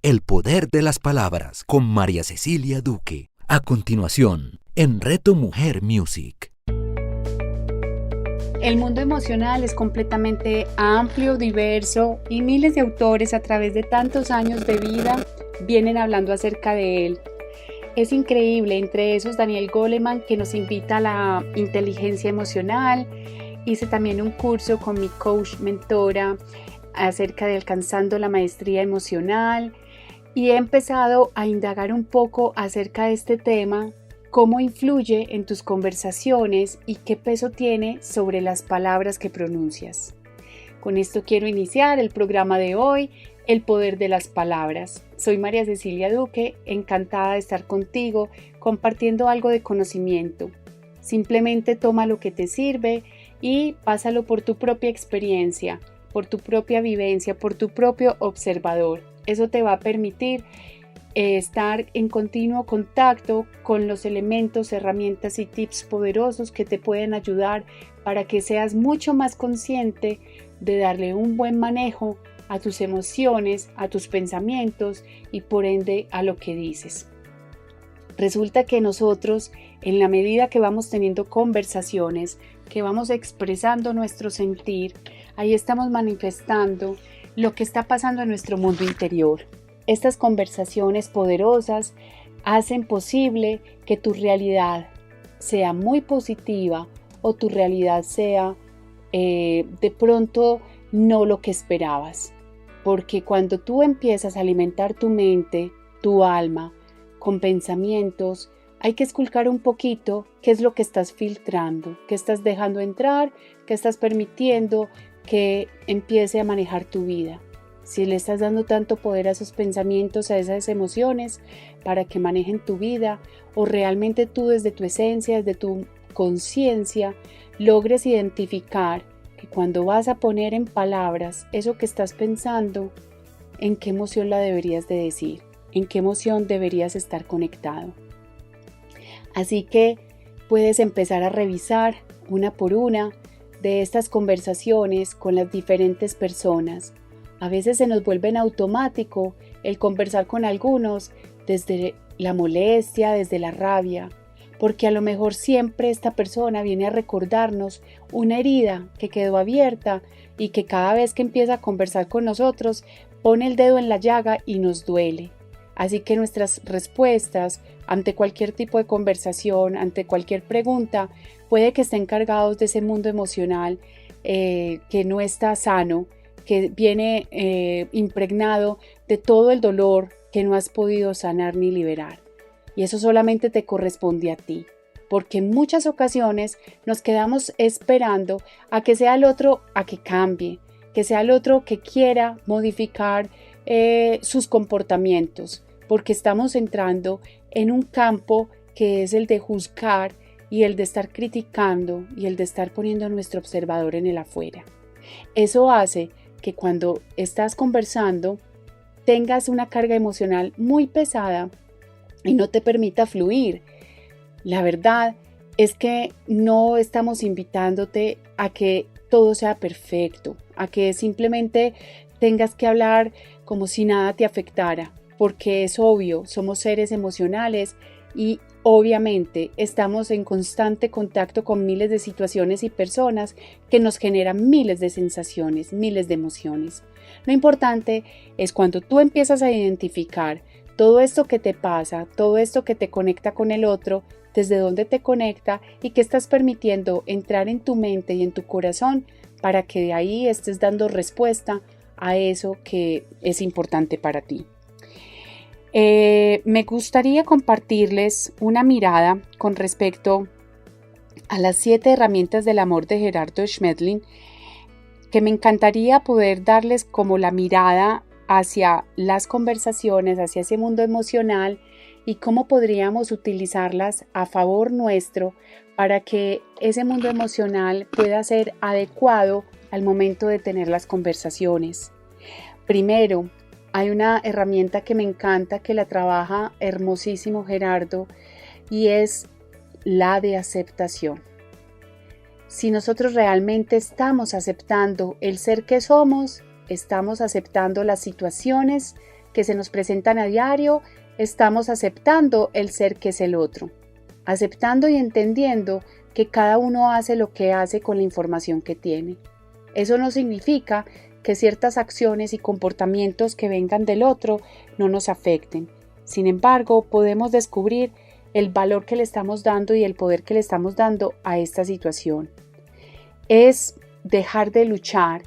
El poder de las palabras con María Cecilia Duque. A continuación, en Reto Mujer Music. El mundo emocional es completamente amplio, diverso y miles de autores a través de tantos años de vida vienen hablando acerca de él. Es increíble, entre esos Daniel Goleman, que nos invita a la inteligencia emocional. Hice también un curso con mi coach mentora acerca de alcanzando la maestría emocional y he empezado a indagar un poco acerca de este tema, cómo influye en tus conversaciones y qué peso tiene sobre las palabras que pronuncias. Con esto quiero iniciar el programa de hoy, El poder de las palabras. Soy María Cecilia Duque, encantada de estar contigo compartiendo algo de conocimiento. Simplemente toma lo que te sirve y pásalo por tu propia experiencia, por tu propia vivencia, por tu propio observador. Eso te va a permitir estar en continuo contacto con los elementos, herramientas y tips poderosos que te pueden ayudar para que seas mucho más consciente de darle un buen manejo a tus emociones, a tus pensamientos y por ende a lo que dices. Resulta que nosotros, en la medida que vamos teniendo conversaciones, que vamos expresando nuestro sentir, ahí estamos manifestando lo que está pasando en nuestro mundo interior. Estas conversaciones poderosas hacen posible que tu realidad sea muy positiva o tu realidad sea de pronto no lo que esperabas. Porque cuando tú empiezas a alimentar tu mente, tu alma, con pensamientos, hay que esculcar un poquito qué es lo que estás filtrando, qué estás dejando entrar, qué estás permitiendo que empiece a manejar tu vida. Si le estás dando tanto poder a esos pensamientos, a esas emociones, para que manejen tu vida, o realmente tú desde tu esencia, desde tu conciencia, logres identificar que cuando vas a poner en palabras eso que estás pensando, ¿en qué emoción la deberías de decir? ¿En qué emoción deberías estar conectado? Así que puedes empezar a revisar una por una de estas conversaciones con las diferentes personas. A veces se nos vuelve en automático el conversar con algunos desde la molestia, desde la rabia, porque a lo mejor siempre esta persona viene a recordarnos una herida que quedó abierta y que cada vez que empieza a conversar con nosotros pone el dedo en la llaga y nos duele. Así que nuestras respuestas ante cualquier tipo de conversación, ante cualquier pregunta, puede que estén cargados de ese mundo emocional que no está sano, que viene impregnado de todo el dolor que no has podido sanar ni liberar. Y eso solamente te corresponde a ti, porque en muchas ocasiones nos quedamos esperando a que sea el otro a que cambie, que sea el otro que quiera modificar sus comportamientos, porque estamos entrando en un campo que es el de juzgar y el de estar criticando y el de estar poniendo a nuestro observador en el afuera. Eso hace que cuando estás conversando tengas una carga emocional muy pesada y no te permita fluir. La verdad es que no estamos invitándote a que todo sea perfecto, a que simplemente tengas que hablar como si nada te afectara, porque es obvio, somos seres emocionales y obviamente estamos en constante contacto con miles de situaciones y personas que nos generan miles de sensaciones, miles de emociones. Lo importante es cuando tú empiezas a identificar todo esto que te pasa, todo esto que te conecta con el otro, desde dónde te conecta y que estás permitiendo entrar en tu mente y en tu corazón para que de ahí estés dando respuesta a eso que es importante para ti. Me gustaría compartirles una mirada con respecto a las 7 herramientas del amor de Gerardo Schmedlin, que me encantaría poder darles como la mirada hacia las conversaciones, hacia ese mundo emocional y cómo podríamos utilizarlas a favor nuestro para que ese mundo emocional pueda ser adecuado al momento de tener las conversaciones. Primero, hay una herramienta que me encanta, que la trabaja hermosísimo Gerardo, y es la de aceptación. Si nosotros realmente estamos aceptando el ser que somos, estamos aceptando las situaciones que se nos presentan a diario, estamos aceptando el ser que es el otro, aceptando y entendiendo que cada uno hace lo que hace con la información que tiene. Eso no significa que ciertas acciones y comportamientos que vengan del otro no nos afecten. Sin embargo, podemos descubrir el valor que le estamos dando y el poder que le estamos dando a esta situación. Es dejar de luchar,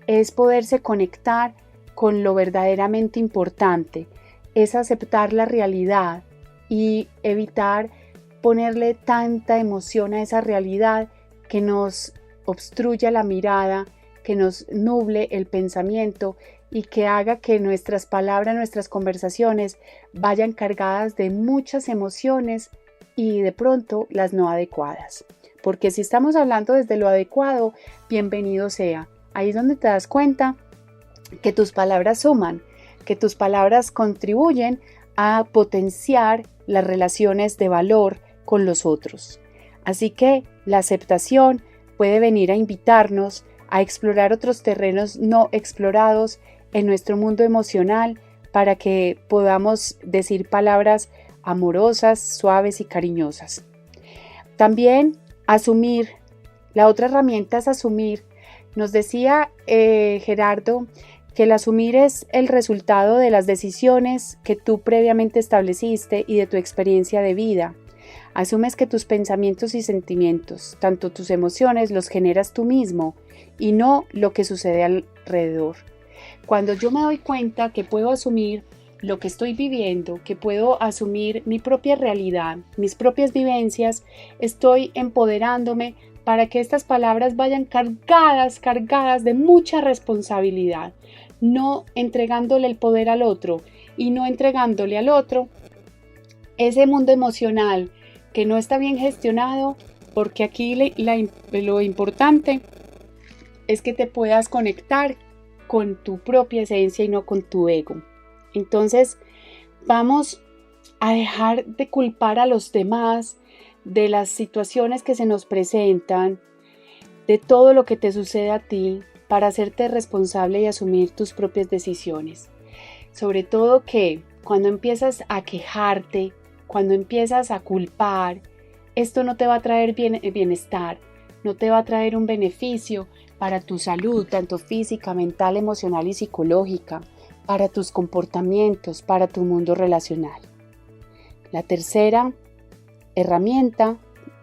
es poderse conectar con lo verdaderamente importante, es aceptar la realidad y evitar ponerle tanta emoción a esa realidad que nos obstruya la mirada, que nos nuble el pensamiento y que haga que nuestras palabras, nuestras conversaciones vayan cargadas de muchas emociones y de pronto las no adecuadas. Porque si estamos hablando desde lo adecuado, bienvenido sea. Ahí es donde te das cuenta que tus palabras suman, que tus palabras contribuyen a potenciar las relaciones de valor con los otros. Así que la aceptación puede venir a invitarnos a explorar otros terrenos no explorados en nuestro mundo emocional para que podamos decir palabras amorosas, suaves y cariñosas. También asumir, la otra herramienta es asumir. Nos decía Gerardo que el asumir es el resultado de las decisiones que tú previamente estableciste y de tu experiencia de vida. Asumes que tus pensamientos y sentimientos, tanto tus emociones, los generas tú mismo y no lo que sucede alrededor. Cuando yo me doy cuenta que puedo asumir lo que estoy viviendo, que puedo asumir mi propia realidad, mis propias vivencias, estoy empoderándome para que estas palabras vayan cargadas de mucha responsabilidad, no entregándole el poder al otro y no entregándole al otro ese mundo emocional que no está bien gestionado, porque aquí lo importante es que te puedas conectar con tu propia esencia y no con tu ego. Entonces, vamos a dejar de culpar a los demás de las situaciones que se nos presentan, de todo lo que te sucede a ti, para hacerte responsable y asumir tus propias decisiones. Sobre todo que cuando empiezas a quejarte, cuando empiezas a culpar, esto no te va a traer bienestar, no te va a traer un beneficio para tu salud, tanto física, mental, emocional y psicológica, para tus comportamientos, para tu mundo relacional. La tercera herramienta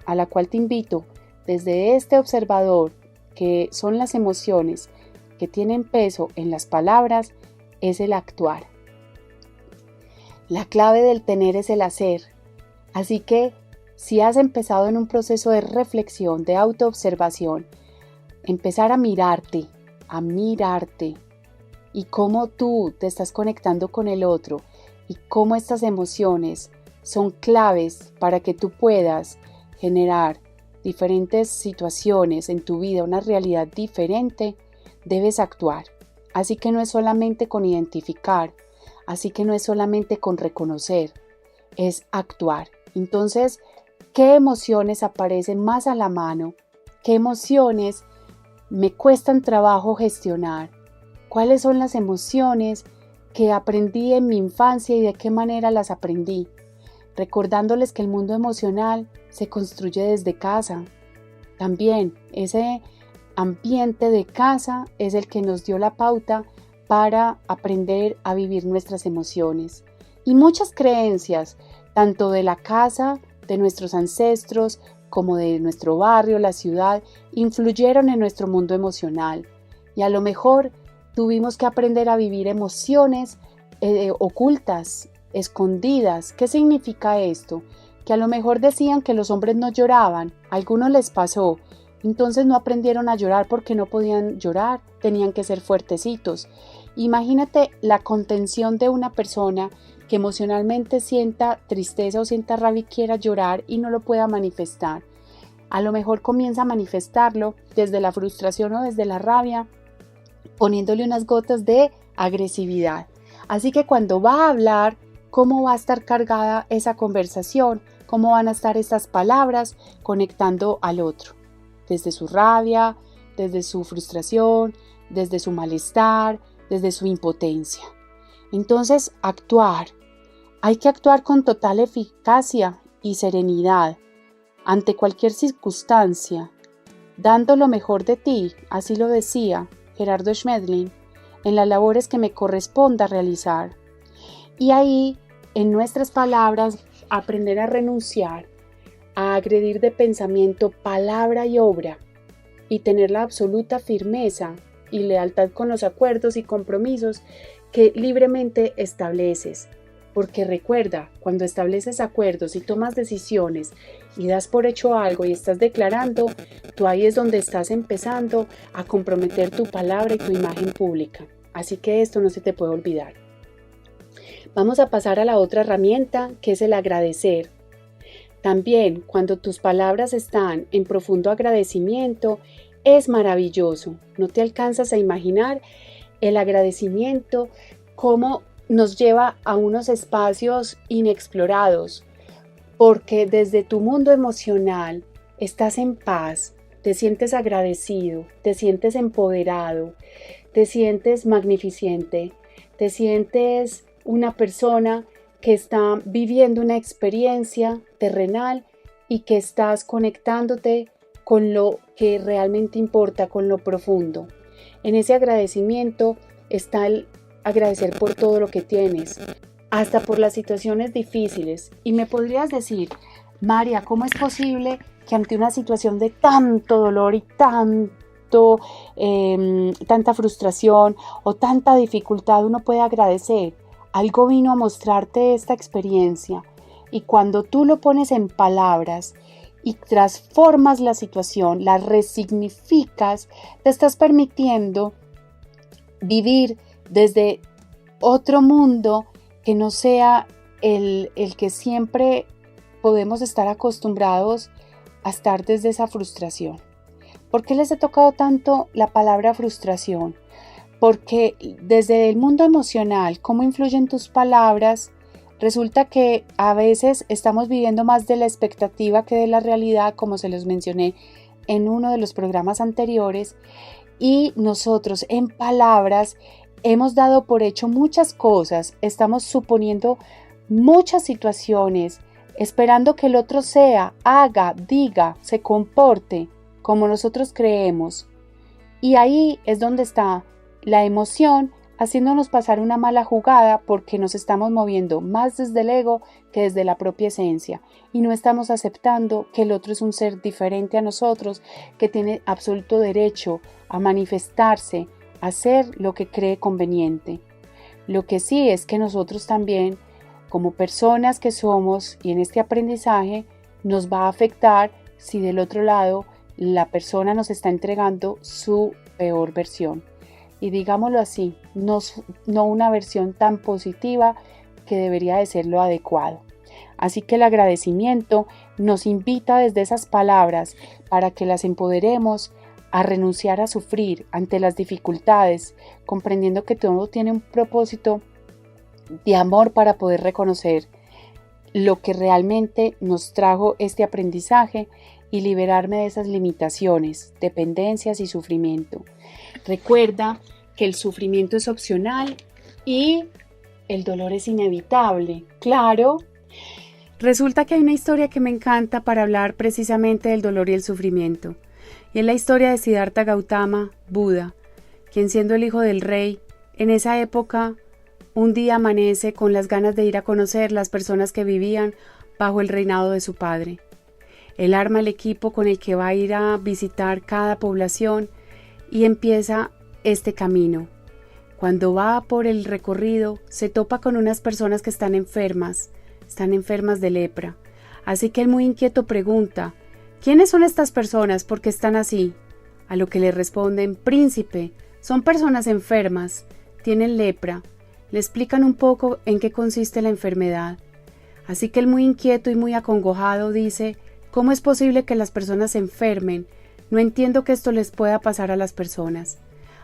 a la cual te invito desde este observador, que son las emociones que tienen peso en las palabras, es el actuar. La clave del tener es el hacer. Así que si has empezado en un proceso de reflexión, de autoobservación, empezar a mirarte y cómo tú te estás conectando con el otro y cómo estas emociones son claves para que tú puedas generar diferentes situaciones en tu vida, una realidad diferente, debes actuar. Así que no es solamente con identificar, así que no es solamente con reconocer, es actuar. Entonces, ¿qué emociones aparecen más a la mano? ¿Qué emociones me cuestan trabajo gestionar? ¿Cuáles son las emociones que aprendí en mi infancia y de qué manera las aprendí? Recordándoles que el mundo emocional se construye desde casa. También ese ambiente de casa es el que nos dio la pauta para aprender a vivir nuestras emociones. Y muchas creencias, tanto de la casa, de nuestros ancestros, como de nuestro barrio, la ciudad, influyeron en nuestro mundo emocional. Y a lo mejor tuvimos que aprender a vivir emociones ocultas, escondidas. ¿Qué significa esto? Que a lo mejor decían que los hombres no lloraban, a algunos les pasó, entonces no aprendieron a llorar porque no podían llorar, tenían que ser fuertecitos. Imagínate la contención de una persona que emocionalmente sienta tristeza o sienta rabia y quiera llorar y no lo pueda manifestar. A lo mejor comienza a manifestarlo desde la frustración o desde la rabia, poniéndole unas gotas de agresividad. Así que cuando va a hablar, ¿cómo va a estar cargada esa conversación? ¿Cómo van a estar estas palabras conectando al otro? Desde su rabia, desde su frustración, desde su malestar, desde su impotencia. Entonces, actuar. Hay que actuar con total eficacia y serenidad ante cualquier circunstancia, dando lo mejor de ti, así lo decía Gerardo Schmedlin, en las labores que me corresponda realizar. Y ahí, en nuestras palabras, aprender a renunciar, a agredir de pensamiento, palabra y obra, y tener la absoluta firmeza y lealtad con los acuerdos y compromisos que libremente estableces. Porque recuerda, cuando estableces acuerdos y tomas decisiones y das por hecho algo y estás declarando, tú ahí es donde estás empezando a comprometer tu palabra y tu imagen pública. Así que esto no se te puede olvidar. Vamos a pasar a la otra herramienta, que es el agradecer. También, cuando tus palabras están en profundo agradecimiento, es maravilloso. No te alcanzas a imaginar el agradecimiento, cómo nos lleva a unos espacios inexplorados, porque desde tu mundo emocional estás en paz, te sientes agradecido, te sientes empoderado, te sientes magnificente, te sientes una persona que está viviendo una experiencia terrenal y que estás conectándote con lo que realmente importa, con lo profundo. En ese agradecimiento está el agradecer por todo lo que tienes, hasta por las situaciones difíciles. Y me podrías decir, María, ¿cómo es posible que ante una situación de tanto dolor y tanta frustración o tanta dificultad uno puede agradecer? Algo vino a mostrarte esta experiencia, y cuando tú lo pones en palabras y transformas la situación, la resignificas, te estás permitiendo vivir desde otro mundo que no sea el que siempre podemos estar acostumbrados a estar desde esa frustración. ¿Por qué les he tocado tanto la palabra frustración? Porque desde el mundo emocional, cómo influyen tus palabras, resulta que a veces estamos viviendo más de la expectativa que de la realidad, como se los mencioné en uno de los programas anteriores, y nosotros en palabras hemos dado por hecho muchas cosas, estamos suponiendo muchas situaciones, esperando que el otro sea, haga, diga, se comporte como nosotros creemos. Y ahí es donde está la emoción haciéndonos pasar una mala jugada, porque nos estamos moviendo más desde el ego que desde la propia esencia y no estamos aceptando que el otro es un ser diferente a nosotros, que tiene absoluto derecho a manifestarse, a hacer lo que cree conveniente. Lo que sí es que nosotros también, como personas que somos, y en este aprendizaje nos va a afectar si del otro lado la persona nos está entregando su peor versión. Y digámoslo así, no una versión tan positiva que debería de ser lo adecuado. Así que el agradecimiento nos invita desde esas palabras para que las empoderemos a renunciar a sufrir ante las dificultades, comprendiendo que todo tiene un propósito de amor para poder reconocer lo que realmente nos trajo este aprendizaje y liberarme de esas limitaciones, dependencias y sufrimiento. Recuerda que el sufrimiento es opcional y el dolor es inevitable. Claro. Resulta que hay una historia que me encanta para hablar precisamente del dolor y el sufrimiento. Y es la historia de Siddhartha Gautama, Buda, quien siendo el hijo del rey, en esa época, un día amanece con las ganas de ir a conocer las personas que vivían bajo el reinado de su padre. Él arma el equipo con el que va a ir a visitar cada población y empieza este camino. Cuando va por el recorrido, se topa con unas personas que están enfermas de lepra. Así que él, muy inquieto, pregunta: ¿quiénes son estas personas? ¿Por qué están así? A lo que le responden: príncipe, son personas enfermas, tienen lepra. Le explican un poco en qué consiste la enfermedad. Así que él, muy inquieto y muy acongojado, dice: ¿cómo es posible que las personas se enfermen? No entiendo que esto les pueda pasar a las personas.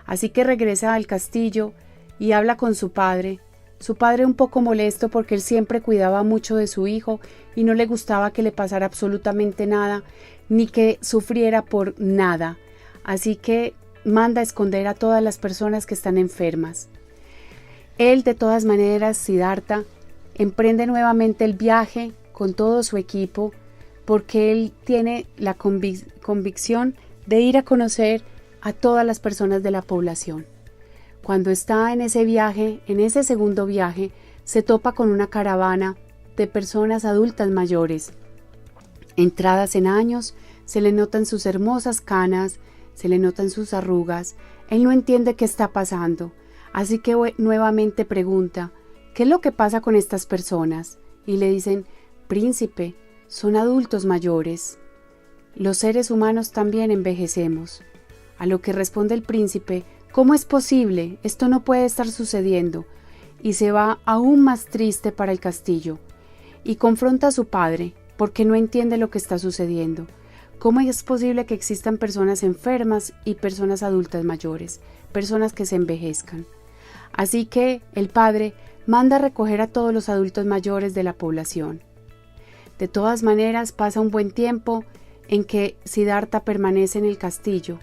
Así que regresa al castillo y habla con su padre. Su padre, un poco molesto porque él siempre cuidaba mucho de su hijo y no le gustaba que le pasara absolutamente nada, ni que sufriera por nada. Así que manda a esconder a todas las personas que están enfermas. Él, de todas maneras, Siddhartha, emprende nuevamente el viaje con todo su equipo porque él tiene la convicción de ir a conocer a todas las personas de la población. Cuando está en ese viaje, en ese segundo viaje, se topa con una caravana de personas adultas mayores. Entradas en años, se le notan sus hermosas canas, se le notan sus arrugas. Él no entiende qué está pasando, así que nuevamente pregunta, ¿qué es lo que pasa con estas personas? Y le dicen, príncipe, son adultos mayores. Los seres humanos también envejecemos. A lo que responde el príncipe, ¿cómo es posible? Esto no puede estar sucediendo. Y se va aún más triste para el castillo. Y confronta a su padre, porque no entiende lo que está sucediendo. ¿Cómo es posible que existan personas enfermas y personas adultas mayores, personas que se envejezcan? Así que el padre manda a recoger a todos los adultos mayores de la población. De todas maneras, pasa un buen tiempo en que Siddhartha permanece en el castillo,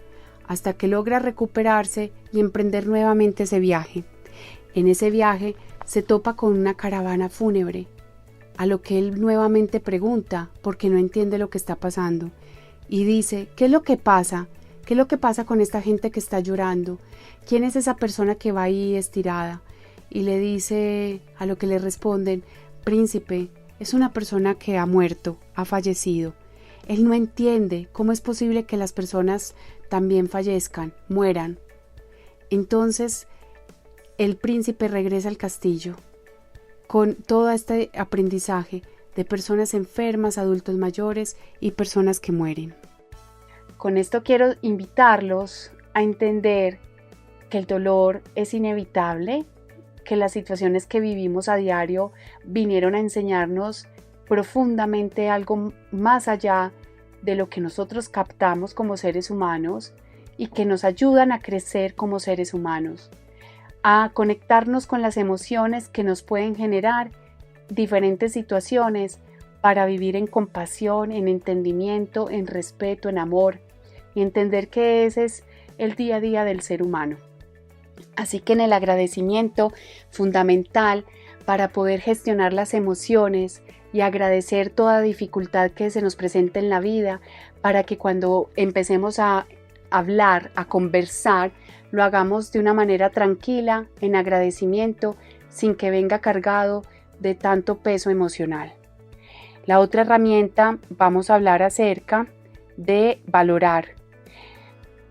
hasta que logra recuperarse y emprender nuevamente ese viaje. En ese viaje se topa con una caravana fúnebre, a lo que él nuevamente pregunta porque no entiende lo que está pasando. Y dice, ¿qué es lo que pasa? ¿Qué es lo que pasa con esta gente que está llorando? ¿Quién es esa persona que va ahí estirada? Y le dice, a lo que le responden, príncipe, es una persona que ha muerto, ha fallecido. Él no entiende cómo es posible que las personas también fallezcan, mueran. Entonces, el príncipe regresa al castillo con todo este aprendizaje de personas enfermas, adultos mayores y personas que mueren. Con esto quiero invitarlos a entender que el dolor es inevitable, que las situaciones que vivimos a diario vinieron a enseñarnos profundamente algo más allá de lo que nosotros captamos como seres humanos y que nos ayudan a crecer como seres humanos, a conectarnos con las emociones que nos pueden generar diferentes situaciones para vivir en compasión, en entendimiento, en respeto, en amor y entender que ese es el día a día del ser humano. Así que en el agradecimiento fundamental para poder gestionar las emociones y agradecer toda dificultad que se nos presenta en la vida para que cuando empecemos a hablar, a conversar, lo hagamos de una manera tranquila, en agradecimiento, sin que venga cargado de tanto peso emocional. La otra herramienta, vamos a hablar acerca de valorar.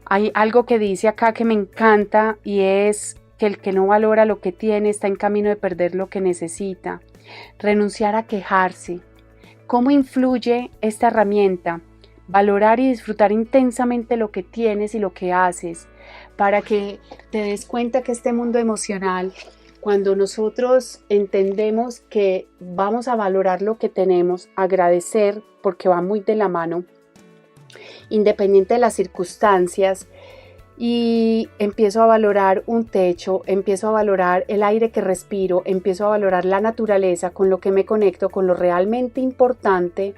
Hay algo que dice acá que me encanta y es que el que no valora lo que tiene está en camino de perder lo que necesita. Renunciar a quejarse. ¿Cómo influye esta herramienta? Valorar y disfrutar intensamente lo que tienes y lo que haces para que te des cuenta que este mundo emocional, cuando nosotros entendemos que vamos a valorar lo que tenemos, agradecer porque va muy de la mano, independiente de las circunstancias, y empiezo a valorar un techo, empiezo a valorar el aire que respiro, empiezo a valorar la naturaleza, con lo que me conecto, con lo realmente importante.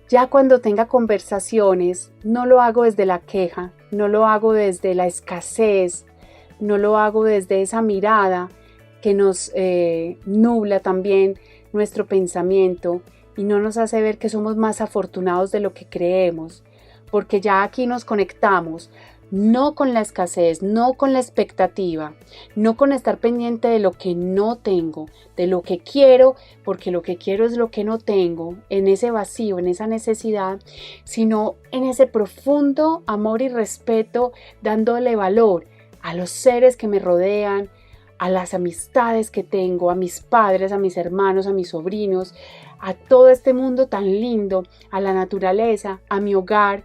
Ya cuando tenga conversaciones, no lo hago desde la queja, no lo hago desde la escasez, no lo hago desde esa mirada que nos nubla también nuestro pensamiento y no nos hace ver que somos más afortunados de lo que creemos, porque ya aquí nos conectamos no con la escasez, no con la expectativa, no con estar pendiente de lo que no tengo, de lo que quiero, porque lo que quiero es lo que no tengo, en ese vacío, en esa necesidad, sino en ese profundo amor y respeto, dándole valor a los seres que me rodean, a las amistades que tengo, a mis padres, a mis hermanos, a mis sobrinos, a todo este mundo tan lindo, a la naturaleza, a mi hogar.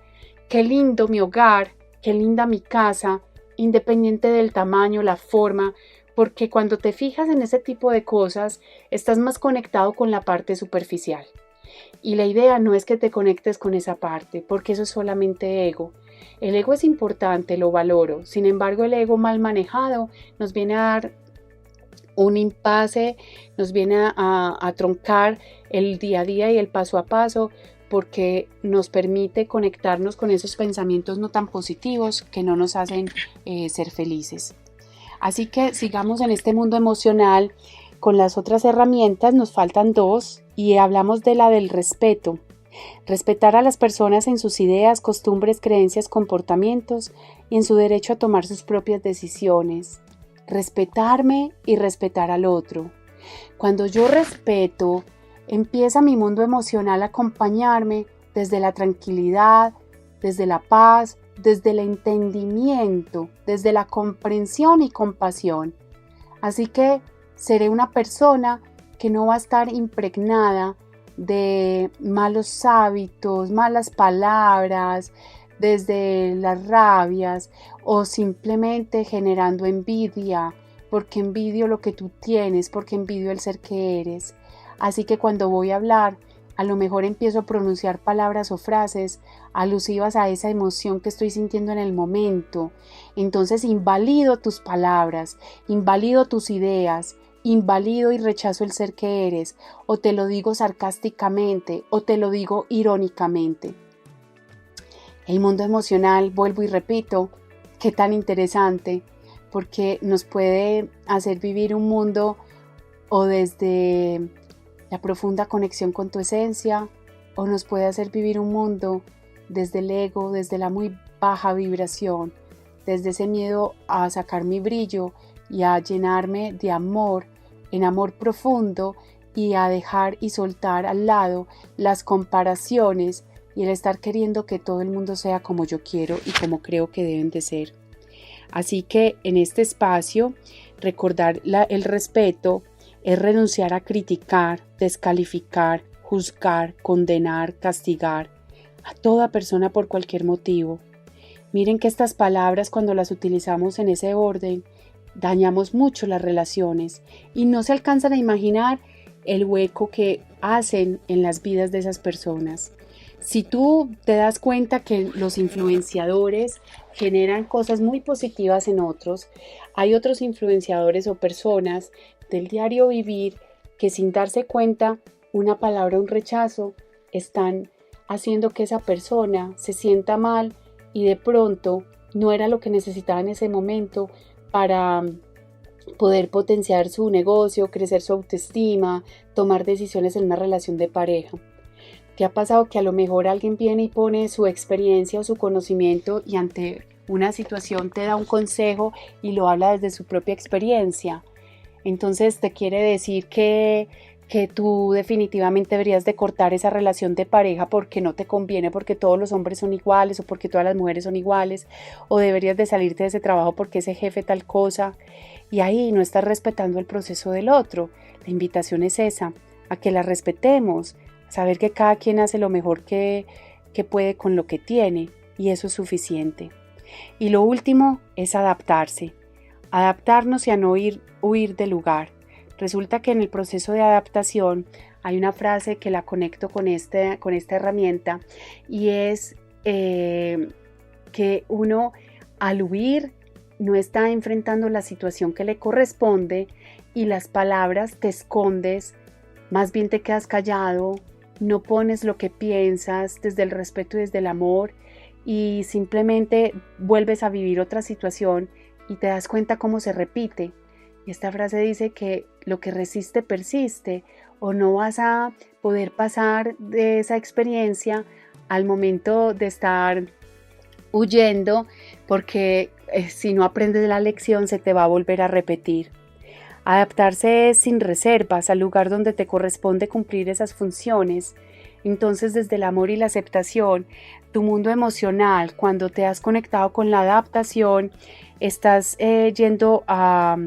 Qué lindo mi hogar, qué linda mi casa, independiente del tamaño, la forma, porque cuando te fijas en ese tipo de cosas, estás más conectado con la parte superficial. Y la idea no es que te conectes con esa parte, porque eso es solamente ego. El ego es importante, lo valoro. Sin embargo, el ego mal manejado nos viene a dar un impasse, nos viene a troncar el día a día y el paso a paso, porque nos permite conectarnos con esos pensamientos no tan positivos que no nos hacen ser felices. Así que sigamos en este mundo emocional con las otras herramientas. Nos faltan 2 y hablamos de la del respeto. Respetar a las personas en sus ideas, costumbres, creencias, comportamientos y en su derecho a tomar sus propias decisiones. Respetarme y respetar al otro. Cuando yo respeto, empieza mi mundo emocional a acompañarme desde la tranquilidad, desde la paz, desde el entendimiento, desde la comprensión y compasión. Así que seré una persona que no va a estar impregnada de malos hábitos, malas palabras, desde las rabias o simplemente generando envidia, porque envidio lo que tú tienes, porque envidio el ser que eres. Así que cuando voy a hablar, a lo mejor empiezo a pronunciar palabras o frases alusivas a esa emoción que estoy sintiendo en el momento. Entonces invalido tus palabras, invalido tus ideas, invalido y rechazo el ser que eres, o te lo digo sarcásticamente, o te lo digo irónicamente. El mundo emocional, vuelvo y repito, qué tan interesante, porque nos puede hacer vivir un mundo o desde la profunda conexión con tu esencia, o nos puede hacer vivir un mundo desde el ego, desde la muy baja vibración, desde ese miedo a sacar mi brillo y a llenarme de amor, en amor profundo, y a dejar y soltar al lado las comparaciones y el estar queriendo que todo el mundo sea como yo quiero y como creo que deben de ser. Así que en este espacio, recordar el respeto es renunciar a criticar, descalificar, juzgar, condenar, castigar a toda persona por cualquier motivo. Miren que estas palabras, cuando las utilizamos en ese orden, dañamos mucho las relaciones y no se alcanzan a imaginar el hueco que hacen en las vidas de esas personas. Si tú te das cuenta que los influenciadores generan cosas muy positivas en otros, hay otros influenciadores o personas del diario vivir que sin darse cuenta, una palabra, un rechazo, están haciendo que esa persona se sienta mal y de pronto no era lo que necesitaba en ese momento para poder potenciar su negocio, crecer su autoestima, tomar decisiones en una relación de pareja. ¿Te ha pasado que a lo mejor alguien viene y pone su experiencia o su conocimiento y ante una situación te da un consejo y lo habla desde su propia experiencia? Entonces te quiere decir que tú definitivamente deberías de cortar esa relación de pareja porque no te conviene, porque todos los hombres son iguales o porque todas las mujeres son iguales, o deberías de salirte de ese trabajo porque ese jefe tal cosa, y ahí no estás respetando el proceso del otro. La invitación es esa, a que la respetemos, a saber que cada quien hace lo mejor que puede con lo que tiene, y eso es suficiente. Y lo último es adaptarse, adaptarnos y a no huir del lugar. Resulta que en el proceso de adaptación hay una frase que la conecto con esta herramienta, y es que uno al huir no está enfrentando la situación que le corresponde y las palabras te escondes, más bien te quedas callado, no pones lo que piensas desde el respeto y desde el amor y simplemente vuelves a vivir otra situación y te das cuenta cómo se repite. Y esta frase dice que lo que resiste persiste, o no vas a poder pasar de esa experiencia al momento de estar huyendo, porque si no aprendes la lección se te va a volver a repetir. Adaptarse es sin reservas al lugar donde te corresponde cumplir esas funciones. Entonces, desde el amor y la aceptación, tu mundo emocional, cuando te has conectado con la adaptación, estás yendo a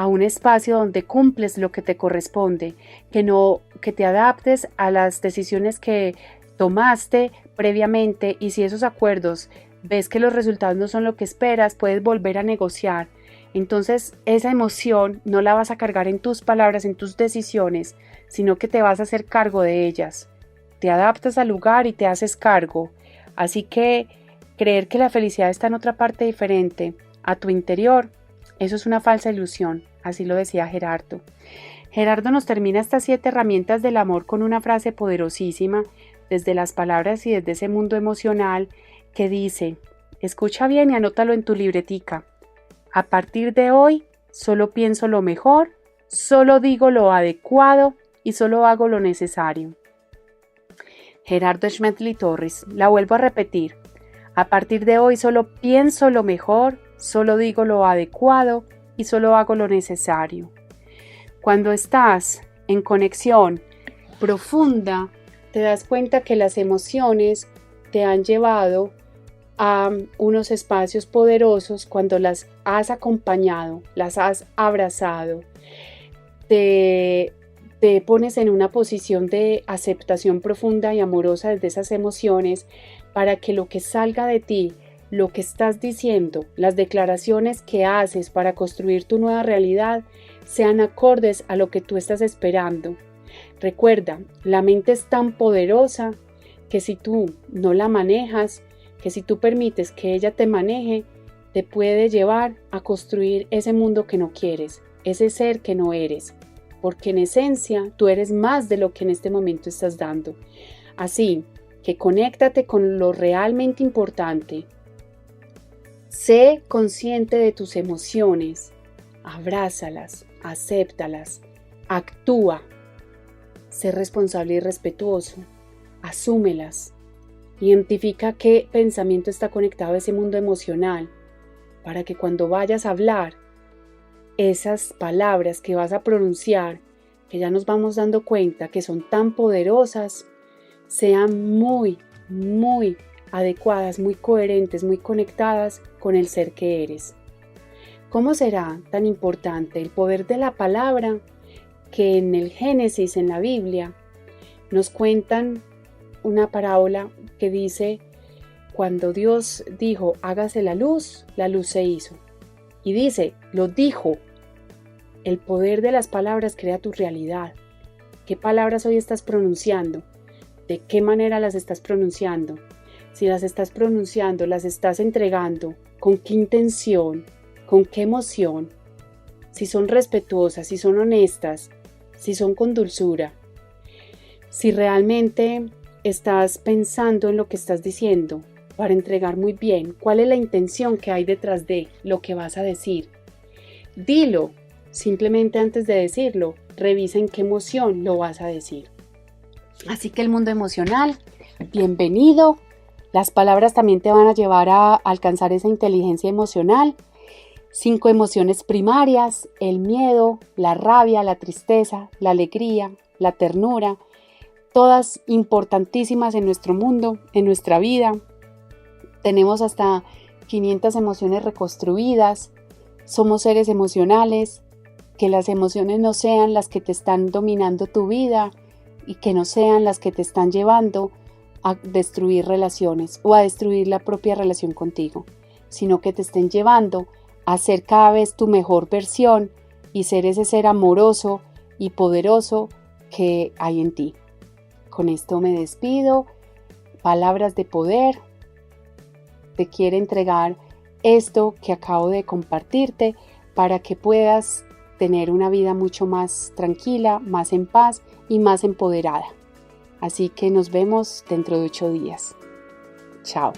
un espacio donde cumples lo que te corresponde, que te adaptes a las decisiones que tomaste previamente, y si esos acuerdos ves que los resultados no son lo que esperas, puedes volver a negociar. Entonces esa emoción no la vas a cargar en tus palabras, en tus decisiones, sino que te vas a hacer cargo de ellas. Te adaptas al lugar y te haces cargo. Así que creer que la felicidad está en otra parte diferente a tu interior, eso es una falsa ilusión, así lo decía Gerardo. Gerardo nos termina estas 7 herramientas del amor con una frase poderosísima desde las palabras y desde ese mundo emocional que dice: escucha bien y anótalo en tu libretica. A partir de hoy solo pienso lo mejor, solo digo lo adecuado y solo hago lo necesario. Gerardo Schmetli Torres, la vuelvo a repetir. A partir de hoy solo pienso lo mejor, solo digo lo adecuado y solo hago lo necesario. Cuando estás en conexión profunda, te das cuenta que las emociones te han llevado a unos espacios poderosos cuando las has acompañado, las has abrazado, te pones en una posición de aceptación profunda y amorosa desde esas emociones para que lo que salga de ti, lo que estás diciendo, las declaraciones que haces para construir tu nueva realidad sean acordes a lo que tú estás esperando. Recuerda, la mente es tan poderosa que si tú no la manejas, que si tú permites que ella te maneje, te puede llevar a construir ese mundo que no quieres, ese ser que no eres, porque en esencia tú eres más de lo que en este momento estás dando. Así que conéctate con lo realmente importante. Sé consciente de tus emociones, abrázalas, acéptalas, actúa, sé responsable y respetuoso, asúmelas, identifica qué pensamiento está conectado a ese mundo emocional para que cuando vayas a hablar, esas palabras que vas a pronunciar, que ya nos vamos dando cuenta que son tan poderosas, sean muy adecuadas, muy coherentes, muy conectadas con el ser que eres. ¿Cómo será tan importante el poder de la palabra que en el Génesis, en la Biblia, nos cuentan una parábola que dice, cuando Dios dijo, hágase la luz se hizo. Y dice, lo dijo. El poder de las palabras crea tu realidad. ¿Qué palabras hoy estás pronunciando? ¿De qué manera las estás pronunciando? Si las estás pronunciando, las estás entregando, ¿con qué intención? ¿Con qué emoción? Si son respetuosas, si son honestas, si son con dulzura. Si realmente estás pensando en lo que estás diciendo para entregar muy bien, ¿cuál es la intención que hay detrás de lo que vas a decir? Dilo. Simplemente antes de decirlo, revisa en qué emoción lo vas a decir. Así que el mundo emocional, bienvenido. Las palabras también te van a llevar a alcanzar esa inteligencia emocional. 5 emociones primarias: el miedo, la rabia, la tristeza, la alegría, la ternura. Todas importantísimas en nuestro mundo, en nuestra vida. Tenemos hasta 500 emociones reconstruidas. Somos seres emocionales. Que las emociones no sean las que te están dominando tu vida y que no sean las que te están llevando a destruir relaciones o a destruir la propia relación contigo, sino que te estén llevando a ser cada vez tu mejor versión y ser ese ser amoroso y poderoso que hay en ti. Con esto me despido. Palabras de poder. Te quiero entregar esto que acabo de compartirte para que puedas tener una vida mucho más tranquila, más en paz y más empoderada. Así que nos vemos dentro de 8 días. Chao.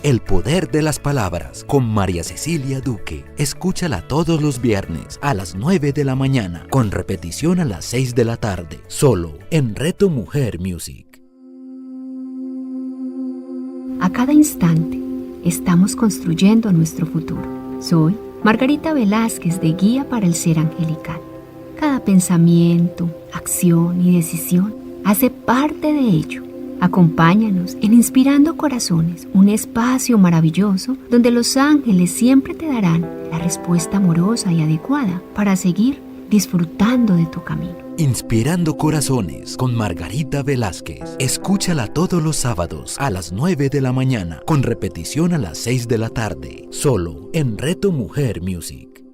El poder de las palabras con María Cecilia Duque. Escúchala todos los viernes a las 9 de la mañana, con repetición a las 6 de la tarde, solo en Reto Mujer Music. A cada instante estamos construyendo nuestro futuro. Soy Margarita Velázquez de Guía para el Ser Angelical. Cada pensamiento, acción y decisión hace parte de ello. Acompáñanos en Inspirando Corazones, un espacio maravilloso donde los ángeles siempre te darán la respuesta amorosa y adecuada para seguir disfrutando de tu camino. Inspirando Corazones con Margarita Velázquez. Escúchala todos los sábados a las 9 de la mañana, con repetición a las 6 de la tarde, solo en Reto Mujer Music.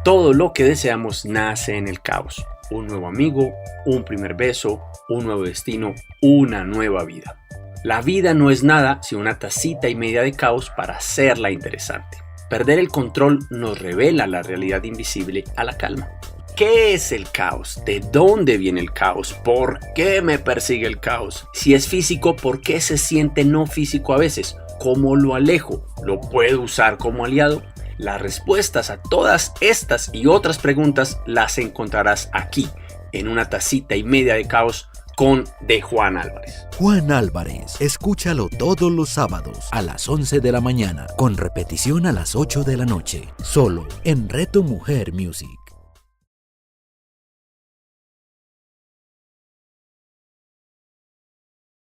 Todo lo que deseamos nace en el caos. Un nuevo amigo, un primer beso, un nuevo destino, una nueva vida. La vida no es nada sin una tacita y media de caos para hacerla interesante. Perder el control nos revela la realidad invisible a la calma. ¿Qué es el caos? ¿De dónde viene el caos? ¿Por qué me persigue el caos? Si es físico, ¿por qué se siente no físico a veces? ¿Cómo lo alejo? ¿Lo puedo usar como aliado? Las respuestas a todas estas y otras preguntas las encontrarás aquí, en una tacita y media de caos con de Juan Álvarez. Juan Álvarez, escúchalo todos los sábados a las 11 de la mañana, con repetición a las 8 de la noche, solo en Reto Mujer Music.